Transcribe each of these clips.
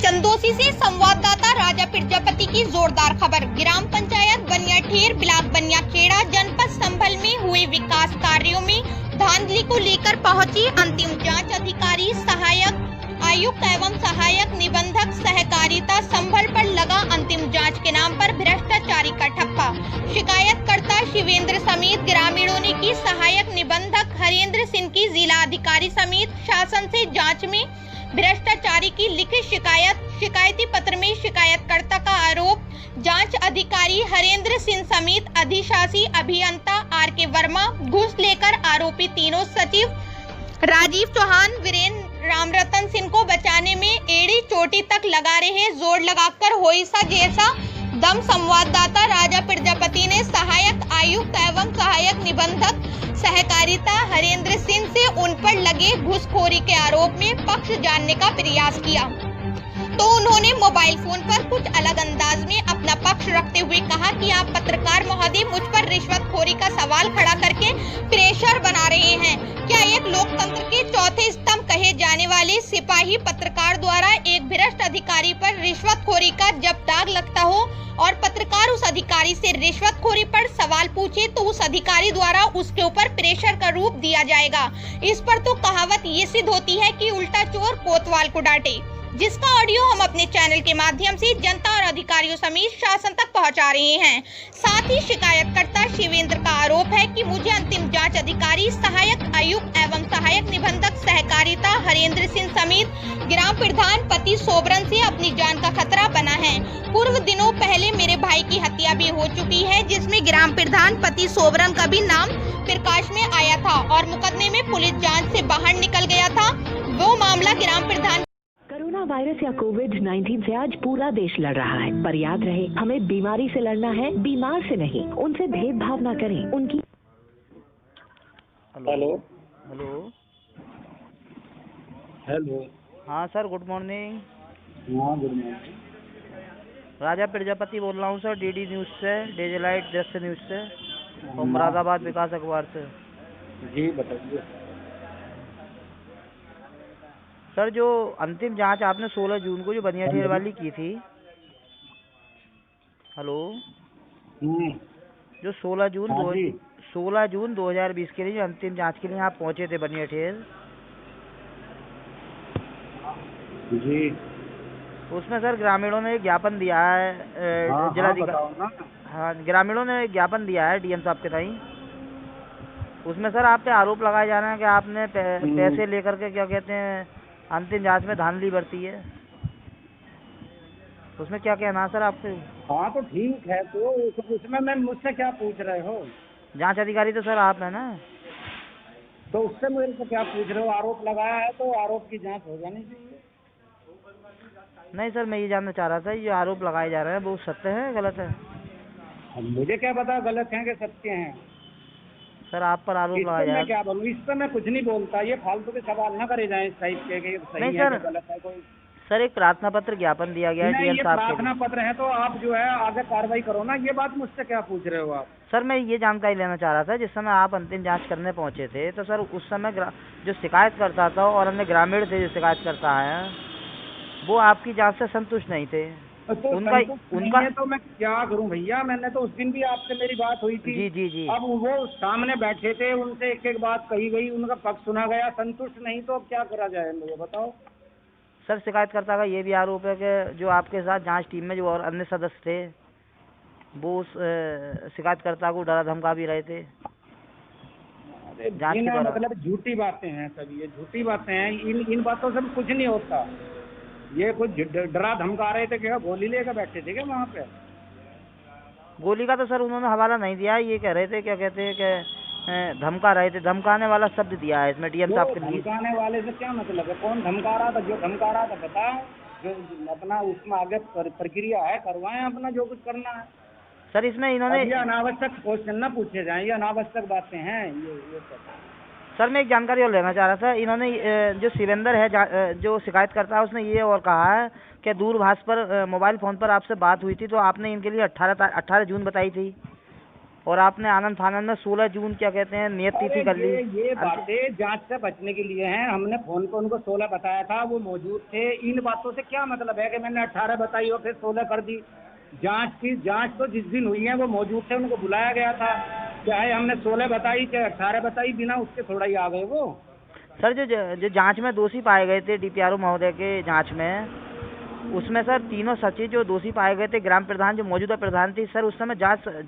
चंदोसी से संवाददाता राजा प्रजापति की जोरदार खबर। ग्राम पंचायत बनियाठेर, ब्लॉक बनियाखेड़ा, जनपद संभल में हुए विकास कार्यों में धांधली को लेकर पहुंची अंतिम जांच अधिकारी, सहायक आयुक्त एवं सहायक निबंधक सहकारिता संभल पर लगा अंतिम जांच के नाम पर भ्रष्टाचारी का ठप्पा। शिकायतकर्ता शिवेंद्र समेत ग्रामीणों ने की सहायक निबंधक हरेंद्र सिंह की जिला अधिकारी समेत शासन से जांच में भ्रष्टाचारी की लिखित शिकायती पत्र में शिकायतकर्ता का आरोप, जांच अधिकारी हरेंद्र सिंह समेत अधिशासी अभियंता आर.के. वर्मा घूस लेकर आरोपी तीनों सचिव राजीव चौहान, वीरेंद्र रामरतन सिंह को बचाने में एड़ी चोटी तक लगा रहे। जोर लगाकर होइसा जैसा दम। संवाददाता राजा प्रजापति ने सहायक आयुक्त एवं सहायक निबंधक सहकारिता हरेंद्र सिंह से उन पर लगे घूसखोरी के आरोप में पक्ष जानने का प्रयास किया तो उन्होंने मोबाइल फोन पर कुछ अलग अंदाज में अपना पक्ष रखते हुए कहा कि आप पत्रकार महोदय मुझ पर रिश्वतखोरी का सवाल खड़ा करके प्रेशर बना रहे हैं। क्या एक लोकतंत्र के चौथे स्तंभ कहे जाने वाले सिपाही पत्रकार द्वारा एक भ्रष्ट अधिकारी पर रिश्वतखोरी का जब दाग लगता हो और पत्रकार उस अधिकारी से रिश्वतखोरी पर सवाल पूछे तो उस अधिकारी द्वारा उसके ऊपर प्रेशर का रूप दिया जाएगा। इस पर तो कहावत ये सिद्ध होती है कि उल्टा चोर कोतवाल को डांटे, जिसका ऑडियो हम अपने चैनल के माध्यम से जनता और अधिकारियों समेत शासन तक पहुंचा रहे हैं। साथ ही शिकायतकर्ता शिवेंद्र का आरोप है कि मुझे अंतिम जांच अधिकारी, सहायक आयुक्त एवं सहायक निबंधक सहकारिता हरेंद्र सिंह समेत ग्राम प्रधान पति सोबरन से अपनी जान का खतरा बना है। पूर्व दिनों पहले मेरे भाई की हत्या भी हो चुकी है, जिसमें ग्राम प्रधान पति सोबरन का भी नाम प्रकाश में आया था और मुकदमे में पुलिस जांच से बाहर निकल गया था। वो मामला ग्राम प्रधान कोरोना वायरस या कोविड-19 से आज पूरा देश लड़ रहा है, पर याद रहे हमें बीमारी से लड़ना है, बीमार से नहीं। उनसे भेदभाव न करें। उनकी हेलो हेलो हेलो हाँ सर, गुड मॉर्निंग। हाँ गुड मॉर्निंग। राजा प्रजापति बोल रहा हूँ सर, डीडी न्यूज़ से, डेजलाइट दृश्य न्यूज़ से और मुरादाबाद विकास अखबार से। जी बताइए सर, जो अंतिम जांच आपने 16 जून को जो बनियाठेर वाली की थी, हेलो, जो 16 जून 2020 के लिए जो अंतिम जांच के लिए आप पहुंचे थे बनियाठेर, जी, उसमें सर ग्रामीणों ने एक ज्ञापन दिया है जिलाधिकारी। हाँ, ग्रामीणों ने एक ज्ञापन दिया है डीएम साहब के ताई। उसमें सर आप पे आरोप लगाए जा रहे हैं कि आपने पैसे लेकर के क्या कहते हैं अंतिम जांच में धांधली बरती है। उसमें क्या कहना है सर आपसे? हाँ तो ठीक है, तो उसमें मैं मुझसे क्या पूछ रहे हो? जांच अधिकारी तो सर आप है ना, तो उससे मेरे से क्या पूछ रहे हो? आरोप लगाया है तो आरोप की जांच हो जानी चाहिए। नहीं सर, मैं ये जानना चाह रहा था, ये आरोप लगाए जा रहे हैं वो सत्य है गलत है? अब मुझे क्या पता गलत हैं कि सत्य हैं। सर आप पर आरोप लगाया जा रहा है। क्या बोलूँ, इस पर मैं कुछ नहीं बोलता। ये फालतू के सवाल ना करे जाएं इस टाइप के कि सही है कि गलत है। कोई सर एक प्रार्थना पत्र ज्ञापन दिया गया है डीएम साहब के। प्रार्थना पत्र है तो आप जो है आगे कार्रवाई करो ना। ये बात मुझसे क्या पूछ रहे हो आप? सर मैं ये जानकारी लेना चाह रहा था, जिस समय आप अंतिम जांच करने पहुंचे थे तो सर उस समय जो शिकायत करता था और अन्य ग्रामीण थे जो शिकायत करता है, वो आपकी जांच से संतुष्ट नहीं थे। तो उनका तो मैं क्या करूं भैया, मैंने तो उस दिन भी आपसे मेरी बात हुई थी। जी। अब वो सामने बैठे थे, उनसे एक एक बात कही गई, उनका पक्ष सुना गया, संतुष्ट नहीं तो अब क्या करा जाए मुझे बताओ। सर शिकायतकर्ता का ये भी आरोप है कि जो आपके साथ जांच टीम में जो और अन्य सदस्य थे वो उस शिकायतकर्ता को डरा धमका भी रहे थे जांच के दौरान। मतलब झूठी बातें हैं सब, ये झूठी बातें हैं। इन बातों से कुछ नहीं होता। ये कुछ डरा धमका रहे थे, क्या गोली लेकर बैठे थे क्या वहाँ पे? गोली का तो सर उन्होंने हवाला नहीं दिया है। ये कह रहे थे क्या कहते हैं कि धमका रहे थे, धमकाने वाला शब्द दिया है इसमें डीएम साहब के लिए। धमकाने वाले से क्या मतलब है? कौन धमका रहा था? जो धमका रहा था बता, जो अपना उसमें आगे प्रक्रिया है करवाएं अपना जो कुछ करना है। सर इसमें इन्होंने ये अनावश्यक क्वेश्चन न पूछे जाएं, ये अनावश्यक बातें हैं ये सब। सर मैं एक जानकारी और लेना चाह रहा था। इन्होंने जो शिवेंद्र है जो शिकायत करता है, उसने ये और कहा है कि दूरभाष पर मोबाइल फ़ोन पर आपसे बात हुई थी तो आपने इनके लिए 18 जून बताई थी। और आपने आनंद फानंद में 16 जून क्या कहते हैं नियत तिथि कर ली। ये बातें जांच से बचने के लिए हैं। हमने फोन पे उनको 16 बताया था, वो मौजूद थे। इन बातों से क्या मतलब है कि मैंने 18 बताई और फिर 16 कर दी। जांच तो जिस दिन हुई है वो मौजूद थे, उनको बुलाया गया था। चाहे हमने 16 बताई चाहे 18 बताई, बिना उसके थोड़ा ही आ गए वो। सर जो जांच में दोषी पाए गए थे DPRO महोदय के जांच में, उसमें सर तीनों सचिव जो दोषी पाए गए थे, ग्राम प्रधान जो मौजूदा प्रधान थी सर, उस समय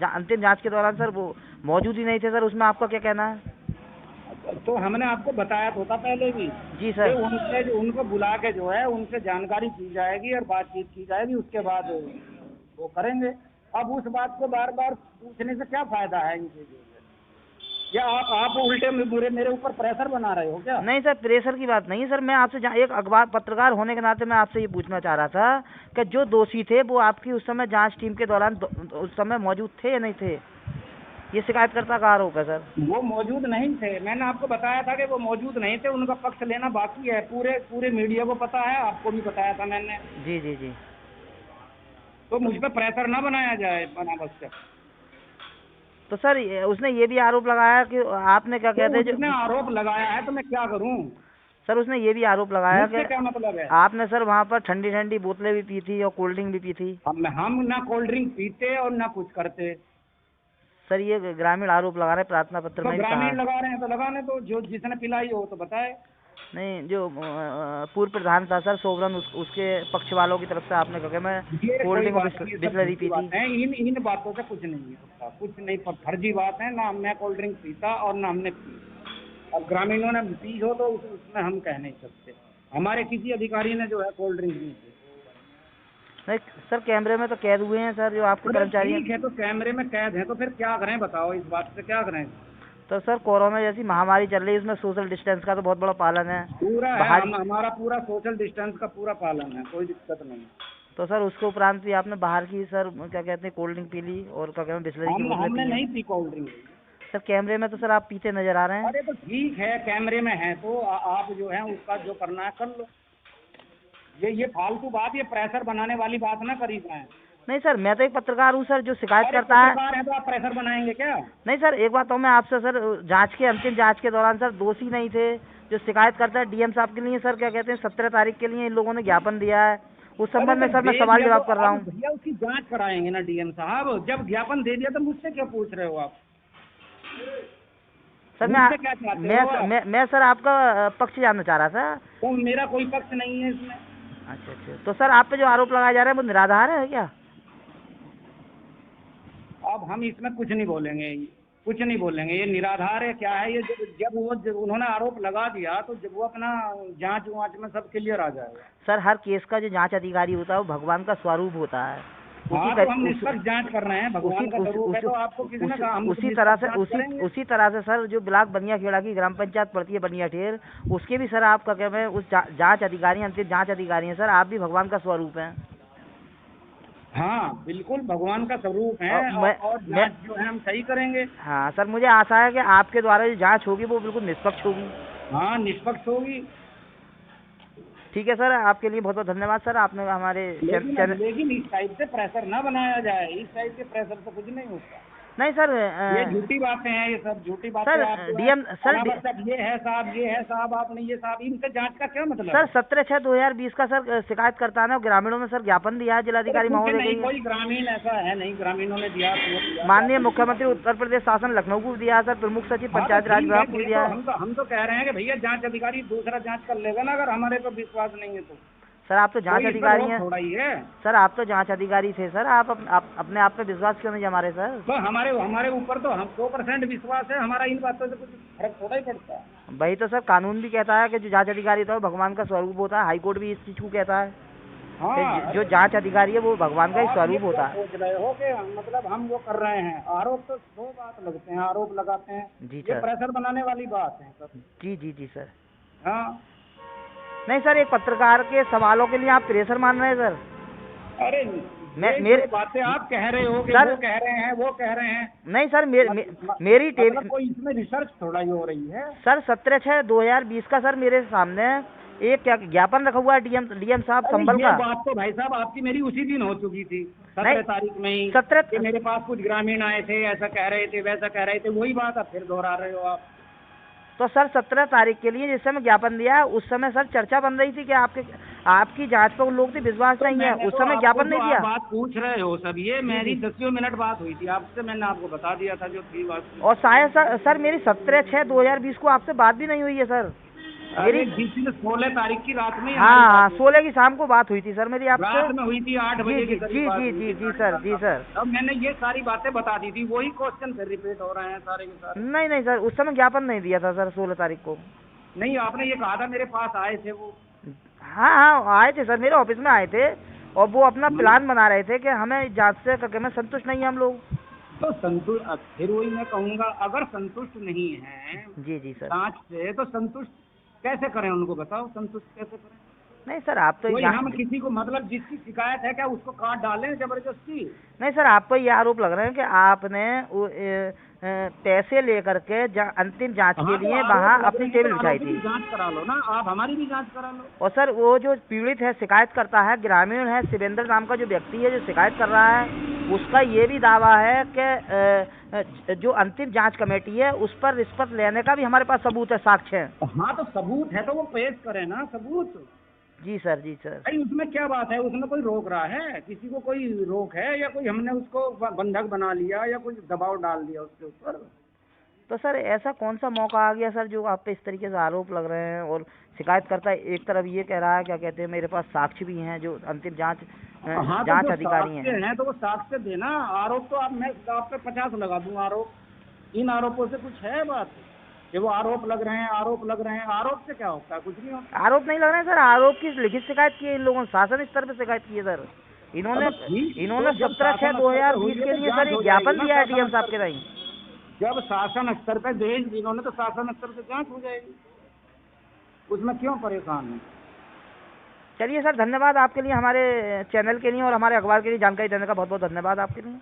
अंतिम जांच के दौरान सर वो मौजूद ही नहीं थे। सर उसमें आपका क्या कहना है? तो हमने आपको बताया तो था पहले भी। जी सर। उनको बुला के जो है उनसे जानकारी की जाएगी और बातचीत की जाएगी, उसके बाद वो करेंगे। अब उस बात को बार बार पूछने से क्या फायदा है इन चीजों से? या आप उल्टे मेरे ऊपर प्रेशर बना रहे हो क्या? नहीं सर, प्रेशर की बात नहीं सर, मैं आपसे एक अखबार पत्रकार होने के नाते मैं आपसे ये पूछना चाह रहा था कि जो दोषी थे वो आपकी उस समय जांच टीम के दौरान उस समय मौजूद थे या नहीं थे? ये शिकायतकर्ता का आरोप है सर। वो मौजूद नहीं थे, मैंने आपको बताया था कि वो मौजूद नहीं थे। उनका पक्ष लेना बाकी है, पूरे मीडिया को पता है, आपको भी बताया था मैंने। जी जी जी। तो मुझ पर प्रेशर ना बनाया जाए बस। तो सर उसने ये भी आरोप लगाया कि आपने क्या कहते हैं, उसने आरोप लगाया है तो मैं क्या करूं? सर उसने ये भी आरोप लगाया कि क्या मतलब है? आपने सर वहाँ पर ठंडी ठंडी बोतलें भी पी थी और कोल्ड ड्रिंक भी पी थी। हम ना कोल्ड ड्रिंक पीते और ना कुछ करते। सर ये ग्रामीण आरोप लगा रहे हैं प्रार्थना पत्र में। ग्रामीण लगा रहे हैं तो लगाने दो, जो जिसने पिलाई हो तो बताए। नहीं, जो पूर्व प्रधान था सर सोवरन, उसके पक्ष वालों की तरफ से आपने कहा मैं कोल्ड ड्रिंक और बिस्लरी पी थी। इन बातों से कुछ नहीं है, कुछ नहीं, फर्जी बात है। ना मैं कोल्ड ड्रिंक पीता और ना हमने पी। और ग्रामीणों ने पी हो तो उसमें हम कह नहीं सकते। हमारे किसी अधिकारी ने जो है कोल्ड ड्रिंक नहीं पी। नहीं सर, कैमरे में तो कैद हुए हैं सर जो आपके कर्मचारी हैं। ठीक है, तो कैमरे में कैद है तो फिर क्या करें बताओ, इस बात से क्या करें? तो सर कोरोना जैसी महामारी चल रही है, इसमें सोशल डिस्टेंस का तो बहुत बड़ा पालन है। पूरा है, हमारा पूरा सोशल डिस्टेंस का पूरा पालन है, कोई दिक्कत नहीं। तो सर उसके उपरांत भी आपने बाहर की सर क्या कहते हैं कोल्ड ड्रिंक पी ली और क्या कहते हैं बिस्लरी की बोतलें हमने नहीं पी कोल्ड ड्रिंक। सर कैमरे में तो सर आप पीते नजर आ रहे हैं। अरे तो ठीक है, कैमरे में है तो आप जो है उसका जो करना है कर लो। ये फालतू बात, ये प्रेशर बनाने वाली बात ना करी जाए। नहीं सर, मैं तो एक पत्रकार हूँ सर जो शिकायत करता है। पत्रकार है तो आप प्रेशर बनाएंगे क्या? नहीं सर, एक बात तो मैं आपसे सर, अंतिम जांच के दौरान सर दोषी नहीं थे जो शिकायत करता है डीएम साहब के लिए सर क्या कहते हैं 17 तारीख के लिए इन लोगों ने ज्ञापन दिया है, उस संबंध में सर मैं सवाल जवाब कर रहा हूँ। भैया उसकी जांच कराएंगे ना डीएम साहब, जब ज्ञापन दे दिया तो मुझसे क्या पूछ रहे हो आप? सर मैं सर आपका पक्ष जानना चाह रहा था। तो मेरा कोई पक्ष नहीं है इसमें। अच्छा, तो सर आप पे जो आरोप लगाए जा रहे हैं वो निराधार है क्या? अब हम इसमें कुछ नहीं बोलेंगे, ये निराधार है क्या है? ये जब उन्होंने आरोप लगा दिया तो जब वो अपना जांच में सब क्लियर आ जाएगा। सर हर केस का जो जांच अधिकारी होता है वो भगवान का स्वरूप होता है। तो हम निष्पक्ष जांच कर रहे हैं, भगवान का स्वरूप है तो आपको किसने कहा? उसी तरह से सर जो ब्लॉक बनियाखेड़ा की ग्राम पंचायत पड़ती है बनियाठेर, उसके भी सर आपका क्या है उस जांच अधिकारी अंतिम जांच अधिकारी हैं सर, आप भी भगवान का स्वरूप हैं। हाँ बिल्कुल भगवान का स्वरूप है और जांच जो है हम सही करेंगे। हाँ सर, मुझे आशा है कि आपके द्वारा जो जांच होगी वो बिल्कुल निष्पक्ष होगी। हाँ निष्पक्ष होगी। ठीक है सर, आपके लिए बहुत बहुत धन्यवाद सर, आपने हमारे लेकिन इस टाइप से प्रेशर ना बनाया जाए, इस टाइप के प्रेशर से कुछ नहीं होता। नहीं सर, ये झूठी बातें हैं, ये सब झूठी बातें। सर डीएम सर ये है साहब आपने ये साहब, इनसे जांच का क्या मतलब? सर 17/6/2020 का सर शिकायत करता है और ग्रामीणों में सर ज्ञापन दिया है जिलाधिकारी महोदय नहीं, कोई ग्रामीण ऐसा है नहीं, ग्रामीणों ने दिया। माननीय मुख्यमंत्री उत्तर प्रदेश शासन लखनऊ को दिया सर, प्रमुख सचिव पंचायत राज विभाग को दिया। हम तो कह रहे हैं कि भैया जाँच अधिकारी दूसरा जाँच कर लेगा ना, अगर हमारे पर विश्वास नहीं है तो। सर आप तो जांच अधिकारी हैं। थोड़ा ही है सर, आप तो जांच अधिकारी थे सर, आप अपने आप पे विश्वास क्यों नहीं जमा रहे सर? तो हमारे ऊपर तो हम 100% विश्वास है, हमारा इन बातों से कुछ फर्क थोड़ा ही पड़ता है। वही तो सर कानून भी कहता है कि जो जांच अधिकारी था वो भगवान का स्वरूप होता है, हाईकोर्ट भी इस चीज को कहता है। हाँ, जो जांच अधिकारी है वो भगवान का ही स्वरूप होता है। सोच रहे हो कि मतलब हम वो कर रहे हैं, आरोप तो 2 बात लगते हैं, आरोप लगाते हैं। जी ये प्रेशर बनाने वाली बात है सर। जी सर। हाँ नहीं सर, एक पत्रकार के सवालों के लिए आप प्रेशर मान रहे हैं सर? अरे मेरी बातें आप कह रहे हो कि सर, वो कह रहे हैं। नहीं सर, मेरी मतलब कोई इसमें रिसर्च थोड़ा ही हो रही है। सर 17/6/2020 का सर मेरे सामने एक क्या ज्ञापन रखा हुआ है डीएम साहब संभल ये का? बात तो भाई साहब आपकी मेरी उसी दिन हो चुकी थी, 17 नहीं, तारीख में ही। 17 कि मेरे पास कुछ ग्रामीण आए थे, ऐसा कह रहे थे, वैसा कह रहे थे, वही बात आप फिर दोहरा रहे हो आप। तो सर 17 तारीख के लिए जिस समय ज्ञापन दिया उस समय सर चर्चा बन रही थी कि आपकी जांच पर उन लोगों की विश्वास नहीं है, उस समय ज्ञापन नहीं दिया। बात पूछ रहे हो सब, ये मेरी 10 मिनट बात हुई थी आपसे, मैंने आपको बता दिया था जो थी बात। और शायद सर मेरी 17/6/2020 को आपसे बात भी नहीं हुई है सर मेरी। 16 तारीख की रात में। हाँ, 16 की शाम को बात हुई थी सर मेरी आपसे। रात में हुई थी 8 बजे के करीब। जी सर। अब मैंने ये सारी बातें बता दी थी, वही क्वेश्चन फिर रिपीट हो रहे हैं सारे के सारे। नहीं सर, उस समय ज्ञापन नहीं दिया था सर 16 तारीख को। नहीं, आपने ये कहा था मेरे पास आए थे वो। हाँ आए थे सर, मेरे ऑफिस में आए थे और वो अपना प्लान बना रहे थे कि हमें जांच से करके में संतुष्ट नहीं है हम लोग। तो संतुष्ट, फिर वही मैं कहूँगा, अगर संतुष्ट नहीं है जी सर जांच से, तो संतुष्ट कैसे करें उनको बताओ, संतुष्ट कैसे करें? नहीं सर, आप तो हम किसी को मतलब जिसकी शिकायत है क्या उसको काट डालें जबरदस्ती? नहीं सर, आप पर ये आरोप लग रहे हैं कि आपने पैसे लेकर के अंतिम जांच के लिए वहाँ अपनी टेबल बिछाई थी। जांच करा लो ना आप, हमारी भी जांच करा लो। और सर वो जो पीड़ित है, शिकायत करता है, ग्रामीण है, शिवेंद्र नाम का जो व्यक्ति है जो शिकायत कर रहा है, उसका ये भी दावा है कि जो अंतिम जांच कमेटी है उस पर रिश्वत लेने का भी हमारे पास सबूत है, साक्ष्य है। हाँ, तो सबूत है तो वो पेश करें ना सबूत। जी सर। भाई उसमें क्या बात है, उसमें कोई रोक रहा है? किसी को कोई रोक है या कोई हमने उसको बंधक बना लिया या कुछ दबाव डाल दिया उसके ऊपर? तो सर ऐसा कौन सा मौका आ गया सर जो आप पे इस तरीके से आरोप लग रहे हैं? और शिकायत करता है एक तरफ ये कह रहा है, क्या कहते हैं, मेरे पास साक्ष्य भी हैं जो अंतिम जांच अधिकारी हैं। तो वो साक्ष्य देना। आरोप तो मैं आप पे 50 लगा दूं आरोप। इन आरोपों से कुछ है बात कि वो आरोप लग रहे हैं, आरोप से क्या होता है? कुछ नहीं होता। आरोप नहीं लग रहे हैं सर, आरोप की लिखित शिकायत की है इन लोगों ने, शासन स्तर पे शिकायत की है सर। इन्होंने 17/6/2020 के लिए सर एक ज्ञापन दिया है डीएम साहब के नहीं। जब शासन स्तर पे भेज दी इन्होंने तो शासन स्तर पे जांच हो जाएगी, उसमें क्यों परेशान है? चलिए सर, धन्यवाद आपके लिए, हमारे चैनल के लिए और हमारे अखबार के लिए जानकारी देने का बहुत बहुत धन्यवाद आपके लिए।